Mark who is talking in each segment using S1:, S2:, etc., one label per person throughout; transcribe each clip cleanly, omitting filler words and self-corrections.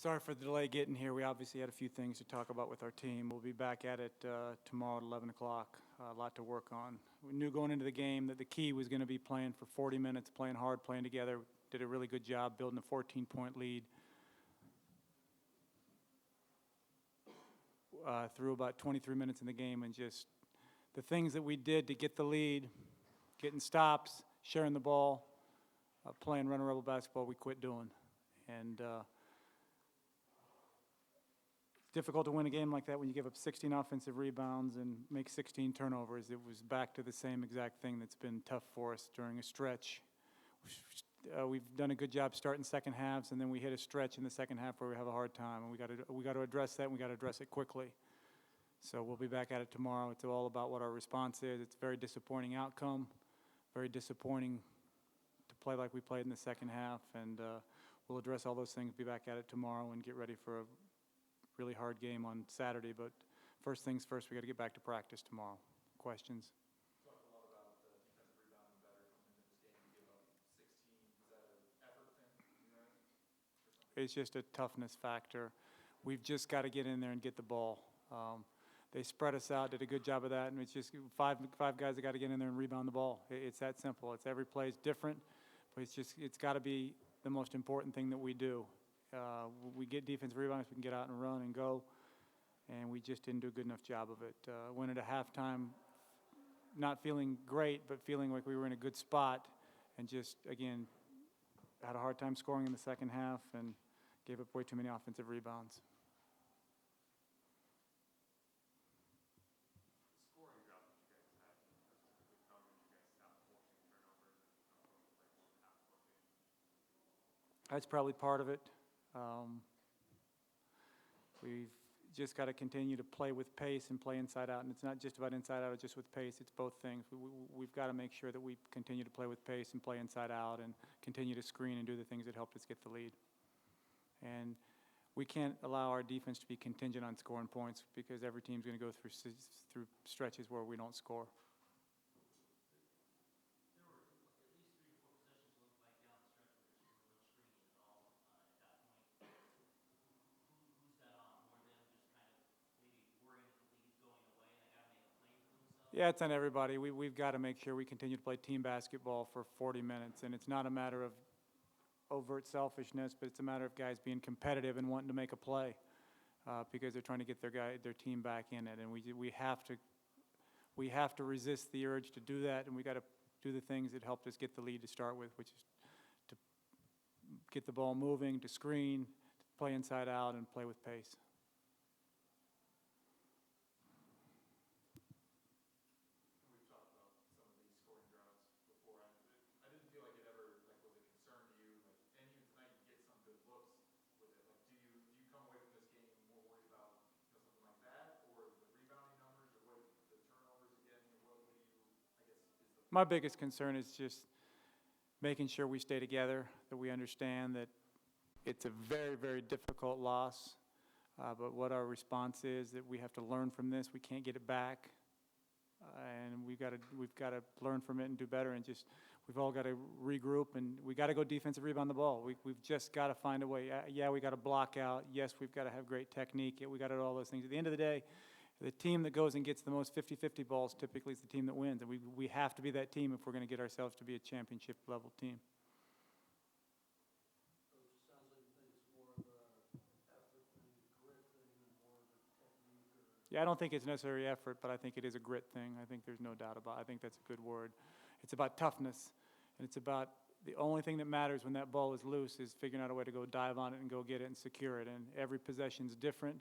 S1: Sorry for the delay getting here. We obviously had a few things to talk about with our team. We'll be back at it tomorrow at 11 o'clock. A lot to work on. We knew going into the game that the key was going to be playing for 40 minutes, playing hard, playing together. Did a really good job building a 14-point lead. Through about 23 minutes in the game, and just the things that we did to get the lead, getting stops, sharing the ball, playing run-and-rebel basketball, we quit doing. And it's difficult to win a game like that when you give up 16 offensive rebounds and make 16 turnovers. It was back to the same exact thing that's been tough for us during a stretch. We've done a good job starting second halves, and then we hit a stretch in the second half where we have a hard time, and we got to address that, and we got to address it quickly. So we'll be back at it tomorrow. It's all about what our response is. It's a very disappointing outcome, very disappointing to play like we played in the second half, and we'll address all those things, be back at it tomorrow, and get ready for a really hard game on Saturday. But first things first, we got to get back to practice tomorrow. Questions? It's just a toughness factor. We've just got to get in there and get the ball. They spread us out, did a good job of that, and it's just five guys that got to get in there and rebound the ball. It's that simple. It's every play is different, but it's got to be the most important thing that we do. We get defensive rebounds, we can get out and run and go, and we just didn't do a good enough job of it. Went into halftime not feeling great, but feeling like we were in a good spot, and just, again, had a hard time scoring in the second half and gave up way too many offensive rebounds.
S2: The scoring drought that you guys had, specifically come when you guys stopped forcing turnovers and like more than half the game.
S1: That's probably part of it. We've just got to continue to play with pace and play inside out, and it's not just about inside out, it's just with pace. It's both things. We've got to make sure that we continue to play with pace and play inside out and continue to screen and do the things that helped us get the lead. And we can't allow our defense to be contingent on scoring points, because every team's going to go through stretches where we don't score.
S3: There were at least 3 or 4 possessions looked like down the stretch where there just weren't no screens at all at that point. Who's that on? More than just kind of maybe worrying that the lead's going away and they got to make a play for themselves?
S1: Yeah, it's on everybody. We've got to make sure we continue to play team basketball for 40 minutes, and it's not a matter of overt selfishness, but it's a matter of guys being competitive and wanting to make a play because they're trying to get their team back in it, and we have to resist the urge to do that, and we got to do the things that helped us get the lead to start with, which is to get the ball moving, to screen, to play inside out, and play with pace.
S2: We've talked about some of these scoring droughts before. I didn't feel like it ever was a concern to you. And even tonight, you get some good looks with it. Do you come away from this game more worried about something like that, or the rebounding numbers, or the turnovers again? What do you, I guess, is the
S1: My biggest concern is just making sure we stay together, that we understand that it's a very, very difficult loss, but what our response is, that we have to learn from this. We can't get it back, and we've got to learn from it and do better, and just we've all got to regroup, and we got to go defensive rebound the ball. We've just got to find a way. Yeah, we got to block out. Yes, we've got to have great technique. We got to do all those things. At the end of the day, the team that goes and gets the most 50-50 balls typically is the team that wins, and we have to be that team if we're going to get ourselves to be a championship-level team.
S4: So it just sounds like you think it's more of a effort thing, grit thing, and more of a technique or...
S1: Yeah, I don't think it's necessarily effort, but I think it is a grit thing. I think there's no doubt about it. I think that's a good word. It's about toughness, and it's about the only thing that matters when that ball is loose is figuring out a way to go dive on it and go get it and secure it, and every possession's different.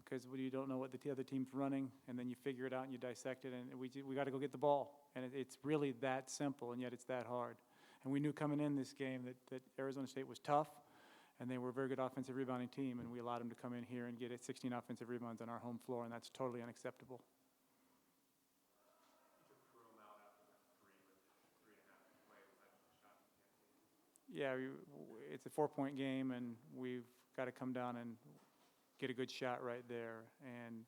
S1: Because you don't know what the other team's running, and then you figure it out and you dissect it, and we got to go get the ball. And it's really that simple, and yet it's that hard. And we knew coming in this game that Arizona State was tough, and they were a very good offensive rebounding team, and we allowed them to come in here and get 16 offensive rebounds on our home floor, and that's totally unacceptable.
S2: You took Kareem out after that 3 with 3.5 play. Was that just a shot you can't take?
S1: Yeah, it's a 4-point game, and we've got to come down and get a good shot right there, and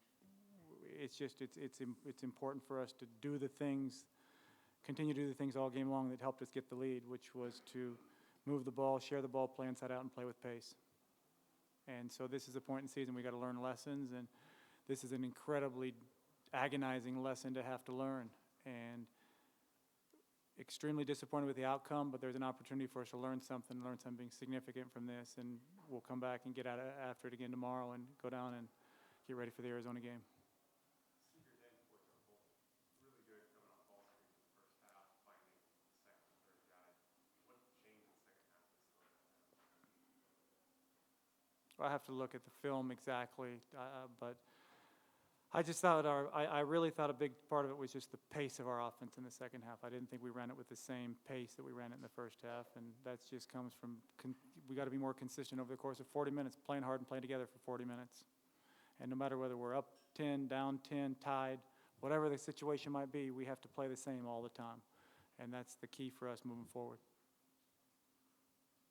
S1: it's important for us to do the things, continue to do the things all game long that helped us get the lead, which was to move the ball, share the ball, play inside out, and play with pace. And so this is a point in the season we got to learn lessons, and this is an incredibly agonizing lesson to have to learn. And extremely disappointed with the outcome, but there's an opportunity for us to learn something significant from this, and we'll come back and get at it after it again tomorrow and go down and get ready for the Arizona game.
S2: Senior day boys are both really good coming off ball screens in the first half, finding the second and third guy. What changed in the second half to slow that down?
S1: I have to look at the film exactly, but I just thought I really thought a big part of it was just the pace of our offense in the second half. I didn't think we ran it with the same pace that we ran it in the first half, and that just comes from we got to be more consistent over the course of 40 minutes, playing hard and playing together for 40 minutes. And no matter whether we're up 10, down 10, tied, whatever the situation might be, we have to play the same all the time, and that's the key for us moving forward.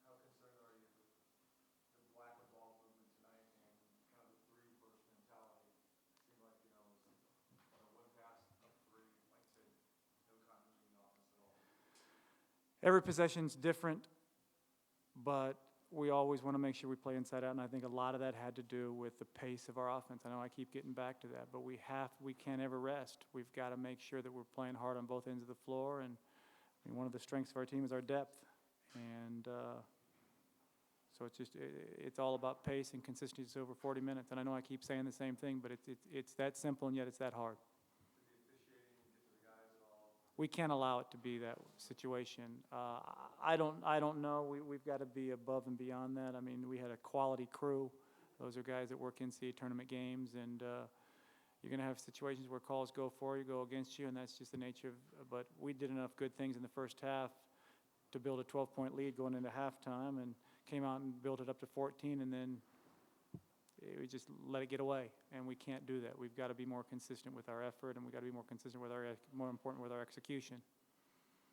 S2: How concerned are you with the lack of ball movement tonight and kind of the three-first mentality? It seemed like, one pass, up three, like I said, no continuity in the offense at all.
S1: Every possession's different, but we always want to make sure we play inside out, and I think a lot of that had to do with the pace of our offense. I know I keep getting back to that, but we can't ever rest. We've got to make sure that we're playing hard on both ends of the floor, and I mean, one of the strengths of our team is our depth, and so it's all about pace and consistency over 40 minutes. And I know I keep saying the same thing, but it's that simple, and yet it's that hard.
S2: Did the officiating get to the guys at all?
S1: We can't allow it to be that situation. I don't know. We've got to be above and beyond that. I mean, we had a quality crew. Those are guys that work NCAA tournament games, and you're going to have situations where calls go for you, go against you, and that's just the nature of. But we did enough good things in the first half to build a 12-point lead going into halftime, and came out and built it up to 14, and then we just let it get away, and we can't do that. We've got to be more consistent with our effort, and we've got to be more consistent with more important with our execution.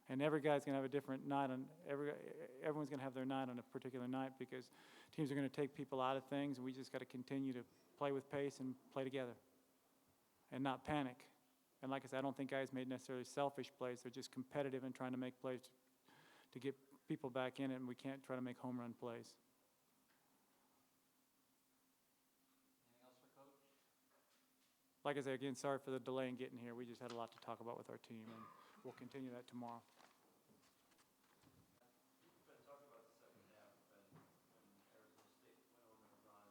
S1: And every guy's going to have a different night everyone's going to have their night on a particular night, because teams are going to take people out of things, and we just got to continue to play with pace and play together and not panic. And like I said, I don't think guys made necessarily selfish plays. They're just competitive and trying to make plays to get people back in it, and we can't try to make home run plays.
S3: Anything else for Coach?
S1: Like I said, again, sorry for the delay in getting here. We just had a lot to talk about with our team, and we'll continue that tomorrow.
S3: You've been talking about the second half when Arizona State went on their run.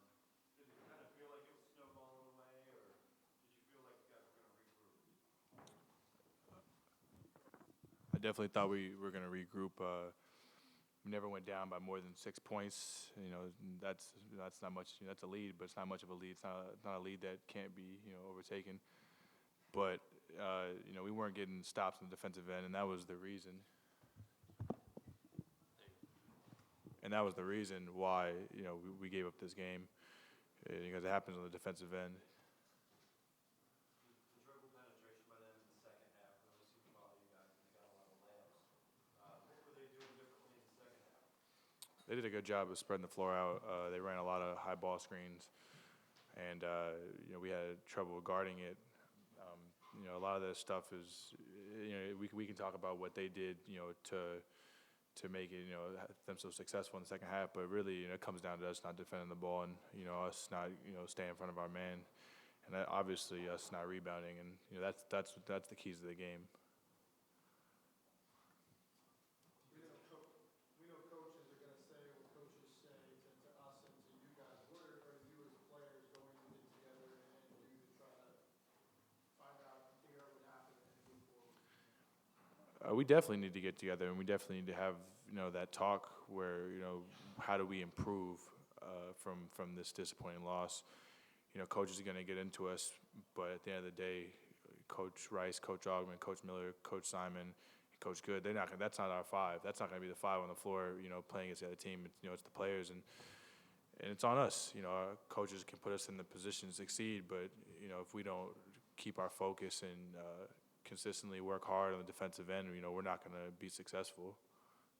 S3: Did it kind of feel like it was snowballing away, or did you feel like you guys were going to regroup?
S5: I definitely thought we were going to regroup. We never went down by more than 6 points. That's not much. That's a lead, but it's not much of a lead. It's not a lead that can't be overtaken. But we weren't getting stops on the defensive end, and that was the reason. And that was the reason why we gave up this game, because it happens on the defensive end.
S3: The dribble penetration by them in the second half really seemed to bother you guys, and they got a lot of layups. What were they doing differently in the second half?
S5: They did a good job of spreading the floor out. They ran a lot of high ball screens, and we had trouble guarding it. A lot of that stuff is, we can talk about what they did, to make it, them so successful in the second half. But really, it comes down to us not defending the ball, and us not, staying in front of our man, and that obviously us not rebounding, and that's the keys to the game.
S4: We know coaches are going to say what coaches say to us and to you guys. What are you as players going to get together and do to try to find out, figure out what happened and move forward?
S5: We definitely need to get together, and we definitely need to have that talk where how do we improve from this disappointing loss. Coaches are going to get into us, but at the end of the day, Coach Rice, Coach Augman, Coach Miller, Coach Simon, Coach Good, that's not our five. That's not going to be the five on the floor, playing against the other team. It's the players, and it's on us. Our coaches can put us in the position to succeed, but if we don't keep our focus and consistently work hard on the defensive end, we're not going to be successful.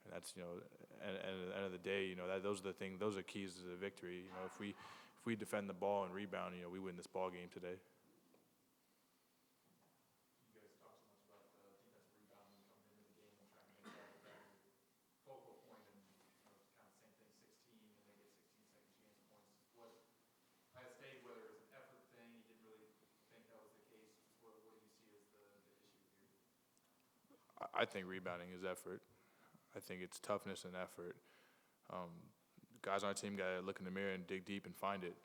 S5: And that's and at the end of the day, those are the things. Those are keys to the victory. If we defend the ball and rebound, we win this ball game today.
S2: You guys talk so much about the defensive rebounding coming into the game and trying to make that your focal point, and it's kind of the same thing, 16, and they get 16 second chance points. What
S5: I think rebounding is effort. I think it's toughness and effort. Guys on our team got to look in the mirror and dig deep and find it.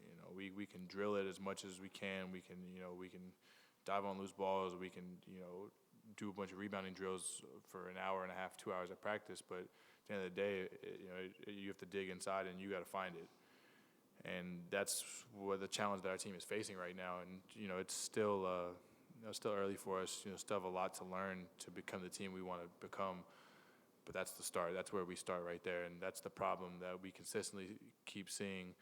S5: You know, we can drill it as much as we can. We can, we can dive on loose balls. We can, do a bunch of rebounding drills for an hour and a half, 2 hours of practice. But at the end of the day, you have to dig inside and you got to find it. And that's what the challenge that our team is facing right now. And it's still still early for us. Still have a lot to learn to become the team we want to become. But that's the start. That's where we start right there. And that's the problem that we consistently keep seeing.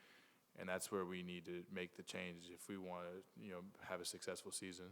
S5: And that's where we need to make the change if we want to, have a successful season.